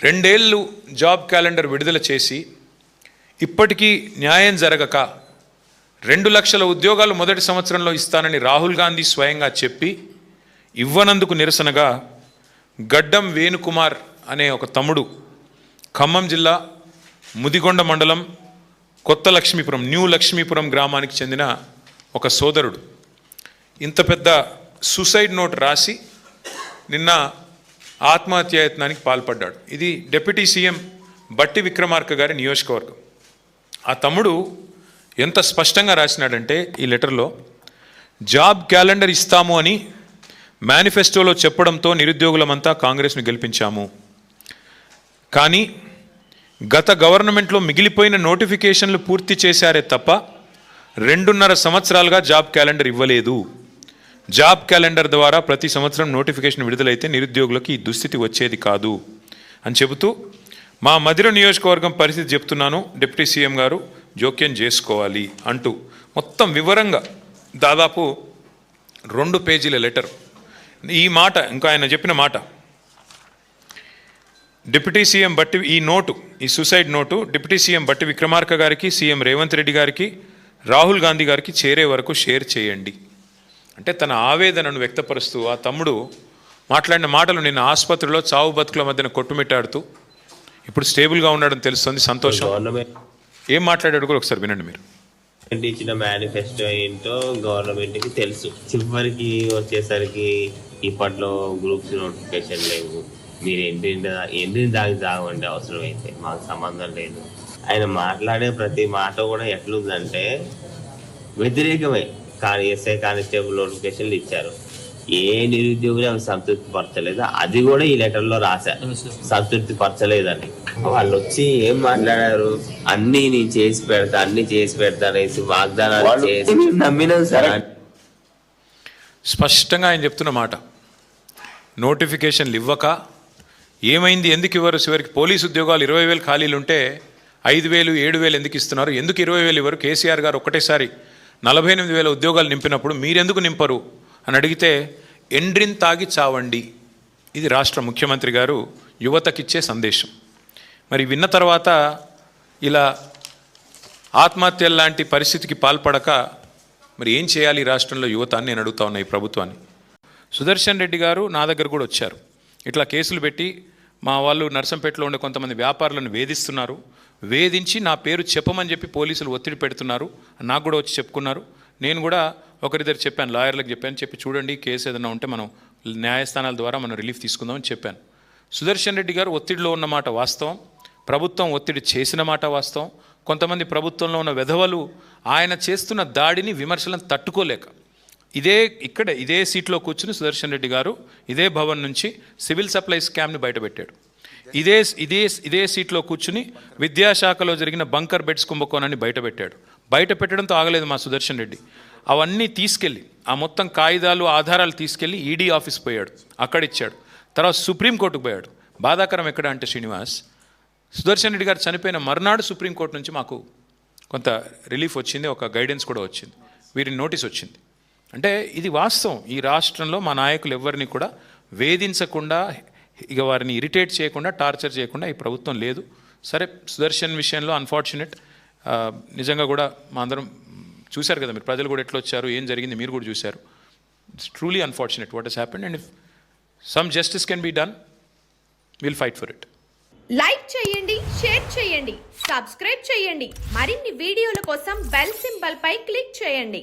రెండేళ్ళు job calendar విడుదల చేసి ఇప్పటికీ న్యాయం జరగక 2 లక్షల ఉద్యోగాలు మొదటి సంవత్సరంలో ఇస్తానని రాహుల్ గాంధీ స్వయంగా చెప్పి ఇవ్వనందుకు నిరసనగా గడ్డం వేణుకుమార్ అనే ఒక తమ్ముడు ఖమ్మం జిల్లా ముదిగొండ మండలం కొత్త లక్ష్మీపురం న్యూ లక్ష్మీపురం గ్రామానికి చెందిన ఒక సోదరుడు ఇంత పెద్ద సూసైడ్ నోట్ రాసి నిన్న ఆత్మహత్యాయత్నానికి పాల్పడ్డాడు. ఇది డిప్యూటీ సీఎం బట్టి విక్రమార్క గారి నియోజకవర్గం. ఆ తమ్ముడు ఎంత స్పష్టంగా రాసినాడంటే ఈ లెటర్లో, జాబ్ క్యాలెండర్ ఇస్తాము అని మేనిఫెస్టోలో చెప్పడంతో నిరుద్యోగులమంతా కాంగ్రెస్ను గెలిపించాము. కానీ గత గవర్నమెంట్లో మిగిలిపోయిన నోటిఫికేషన్లు పూర్తి చేశారే తప్ప 2.5 సంవత్సరాలుగా జాబ్ క్యాలెండర్ ఇవ్వలేదు. జాబ్ క్యాలెండర్ ద్వారా ప్రతి సంవత్సరం నోటిఫికేషన్ విడుదలైతే నిరుద్యోగులకు ఈ దుస్థితి వచ్చేది కాదు అని చెబుతూ, మా మధిర నియోజకవర్గం పరిస్థితి చెప్తున్నాను, డిప్యూటీ సీఎం గారు జోక్యం చేసుకోవాలి అంటూ మొత్తం వివరంగా దాదాపు 2 పేజీల లెటర్. ఈ మాట ఇంకా ఆయన చెప్పిన మాట, డిప్యూటీ సీఎం బట్టి ఈ సూసైడ్ నోటు డిప్యూటీ సీఎం బట్టి విక్రమార్క గారికి, సీఎం రేవంత్ రెడ్డి గారికి, రాహుల్ గాంధీ గారికి చేరే వరకు షేర్ చేయండి అంటే తన ఆవేదనను వ్యక్తపరుస్తూ ఆ తమ్ముడు మాట్లాడిన మాటలు నిన్న ఆసుపత్రిలో చావు బతుకుల మధ్యన కొట్టుమిట్టాడుతూ ఇప్పుడు స్టేబుల్గా ఉన్నాడని తెలుస్తుంది. సంతోషం. ఏం మాట్లాడాడు కూడా ఒకసారి వినండి మీరు. ఇచ్చిన మేనిఫెస్టో ఏంటో గవర్నమెంట్కి తెలుసు. చివరికి వచ్చేసరికి ఇప్పట్లో గ్రూప్స్ నోటిఫికేషన్ లేవు. మీరు ఎండిని దాగండి అవసరమైతే, మాకు సంబంధం లేదు. ఆయన మాట్లాడే ప్రతి మాట కూడా ఎట్లుందంటే వ్యతిరేకమే. కానీ ఎస్ఐ కానిస్టేబుల్ నోటిఫికేషన్లు ఇచ్చారు, ఏ నిరుద్యోగులు అవి సంతృప్తి పరచలేదు. అది కూడా ఈ లెటర్లో రాశారు, సంతృప్తి పరచలేదని. వాళ్ళు వచ్చి ఏం మాట్లాడారు, అన్ని నేను చేసి పెడతా అనేసి వాగ్దానాలు చేసి నమ్మినాం సార్. స్పష్టంగా ఆయన చెప్తున్న మాట, నోటిఫికేషన్లు ఇవ్వక ఏమైంది, ఎందుకు ఇవ్వరు? చివరికి పోలీసు ఉద్యోగాలు 20,000 ఖాళీలు ఉంటే 5,000, 7,000 ఎందుకు ఇస్తున్నారు? ఎందుకు 20,000 ఇవ్వరు? కేసీఆర్ గారు ఒకటేసారి 48,000 ఉద్యోగాలు నింపినప్పుడు మీరెందుకు నింపరు అని అడిగితే, ఎండ్రిన్ తాగి చావండి. ఇది రాష్ట్ర ముఖ్యమంత్రి గారు యువతకిచ్చే సందేశం. మరి విన్న తర్వాత ఇలా ఆత్మహత్యల లాంటి పరిస్థితికి పాల్పడక మరి ఏం చేయాలి రాష్ట్రంలో యువత అని నేను అడుగుతా ఉన్నా ఈ ప్రభుత్వాన్ని. సుదర్శన్ రెడ్డి గారు నా దగ్గర కూడా వచ్చారు. ఇట్లా కేసులు పెట్టి మా వాళ్ళు నర్సంపేటలో ఉండే కొంతమంది వ్యాపారులను వేధిస్తున్నారు, వేధించి నా పేరు చెప్పమని చెప్పి పోలీసులు ఒత్తిడి పెడుతున్నారు, నాకు కూడా వచ్చి చెప్పుకున్నారు. నేను కూడా ఒకరిద్దరు చెప్పాను, లాయర్లకు చెప్పి చూడండి కేసు ఏదైనా ఉంటే మనం న్యాయస్థానాల ద్వారా మనం రిలీఫ్ తీసుకుందామని చెప్పాను. సుదర్శన్ రెడ్డి గారు ఒత్తిడిలో ఉన్నమాట వాస్తవం, ప్రభుత్వం ఒత్తిడి చేసిన మాట వాస్తవం. కొంతమంది ప్రభుత్వంలో ఉన్న వెధవలు ఆయన చేస్తున్న దాడిని విమర్శలను తట్టుకోలేక ఇదే సీట్లో కూర్చుని సుదర్శన్ రెడ్డి గారు ఇదే భవన్ నుంచి సివిల్ సప్లై స్కామ్ని బయటపెట్టాడు. ఇదే సీట్లో కూర్చుని విద్యాశాఖలో జరిగిన బంకర్ బెడ్స్ కుంభకోణాన్ని బయటపెట్టడంతో ఆగలేదు మా సుదర్శన్ రెడ్డి. అవన్నీ తీసుకెళ్ళి ఆ మొత్తం కాగితాలు ఆధారాలు తీసుకెళ్ళి ఈడీ ఆఫీస్ పోయాడు, అక్కడ ఇచ్చాడు. తర్వాత సుప్రీంకోర్టుకు పోయాడు. బాధాకరం ఎక్కడ అంటే శ్రీనివాస్, సుదర్శన్ రెడ్డి గారు చనిపోయిన మర్నాడు సుప్రీంకోర్టు నుంచి మాకు కొంత రిలీఫ్ వచ్చింది, ఒక గైడెన్స్ కూడా వచ్చింది, వీరిని నోటీస్ వచ్చింది. అంటే ఇది వాస్తవం. ఈ రాష్ట్రంలో మా నాయకులు ఎవరిని కూడా వేధించకుండా, ఇక వారిని ఇరిటేట్ చేయకుండా, టార్చర్ చేయకుండా ఈ ప్రభుత్వం లేదు. సరే, సుదర్శన్ విషయంలో అన్ఫార్చునేట్, నిజంగా కూడా మా అందరం చూశారు కదా, మీరు ప్రజలు కూడా ఎట్లా వచ్చారు, ఏం జరిగింది మీరు కూడా చూశారు. It's truly unfortunate what has happened, and if some justice can be done, will fight for it. Like చేయండి, షేర్ చేయండి, సబ్స్క్రైబ్ చేయండి. మరిన్ని వీడియోల కోసం బెల్ సింబల్ పై క్లిక్ చేయండి.